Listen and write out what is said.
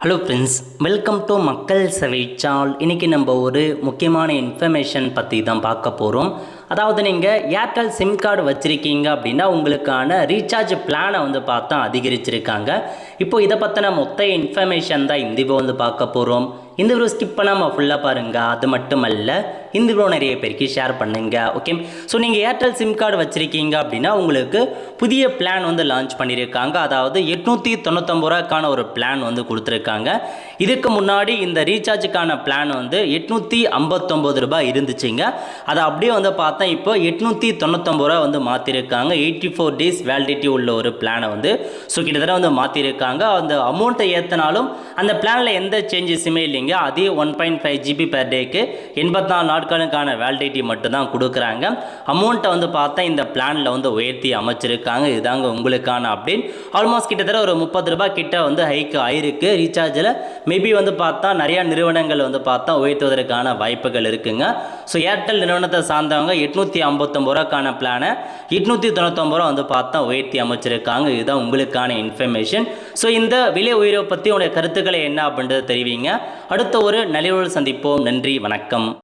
Hello friends, welcome to மக்கள் சேவை சால். இன்றைக்கி நம்ம ஒரு முக்கியமான இன்ஃபர்மேஷன் பற்றி தான் பார்க்க போகிறோம். அதாவது நீங்கள் ஏர்டெல் சிம் கார்டு வச்சுருக்கீங்க அப்படின்னா உங்களுக்கான ரீசார்ஜ் பிளானை பார்த்தா அதிகரிச்சிருக்காங்க. இப்போது இதை பற்றின மொத்த இன்ஃபர்மேஷன் தான் இந்த வீடியோ பார்க்க போகிறோம். இந்த வீடியோ ஸ்கிப் பண்ணாமல் ஃபுல்லாக பாருங்கள். அது மட்டும் அல்ல, இந்த வீடியோ நிறைய பேருக்கு ஷேர் பண்ணுங்கள். ஓகே, ஸோ நீங்கள் ஏர்டெல் சிம் கார்டு வச்சுருக்கீங்க அப்படின்னா உங்களுக்கு புதிய பிளான் லான்ச் பண்ணியிருக்காங்க. அதாவது 899 ரூபாய்க்கான ஒரு பிளான் கொடுத்துருக்காங்க. இதுக்கு முன்னாடி இந்த ரீசார்ஜுக்கான பிளான் 859 ரூபாய் இருந்துச்சுங்க. அதை அப்படியே பார்த்தா இப்போ 899 ரூபா மாற்றிருக்காங்க. 84 டேஸ் வேலிடிட்டி உள்ள ஒரு பிளானை ஸோ கிட்டத்தட்ட மாற்றிருக்காங்க. அந்த அமௌண்ட்டை ஏற்றினாலும் அந்த பிளானில் எந்த சேஞ்சஸுமே இல்லைங்க. அதே 1.5 GB per டேக்கு 84 நாட்களுக்கான வேலிடிட்டி மட்டும்தான் கொடுக்குறாங்க. அமௌண்ட்டை பார்த்தா இந்த பிளானில் உயர்த்தி அமைச்சிருக்காங்க. இதுதாங்க உங்களுக்கான அப்டேட். ஆல்மோஸ்ட் கிட்டத்தட்ட ஒரு 30 ரூபாய் கிட்ட ஹைக் ஆயிருக்கு ரீசார்ஜில். மேபி பார்த்தா நிறையா நிறுவனங்கள் பார்த்தா உயர்த்துவதற்கான வாய்ப்புகள் இருக்குங்க. ஸோ ஏர்டெல் நிறுவனத்தை சார்ந்தவங்க 859 ரூபாய்க்கான பிளானை 899 ரூபா பார்த்தா உயர்த்தி அமைச்சிருக்காங்க. இதுதான் உங்களுக்கான இன்ஃபர்மேஷன். ஸோ இந்த விலை உயர்வை பற்றி உங்களுடைய கருத்துக்களை என்ன அப்படின்றத தெரிவிங்க. அடுத்த ஒரு நல்ல சந்திப்போம். நன்றி, வணக்கம்.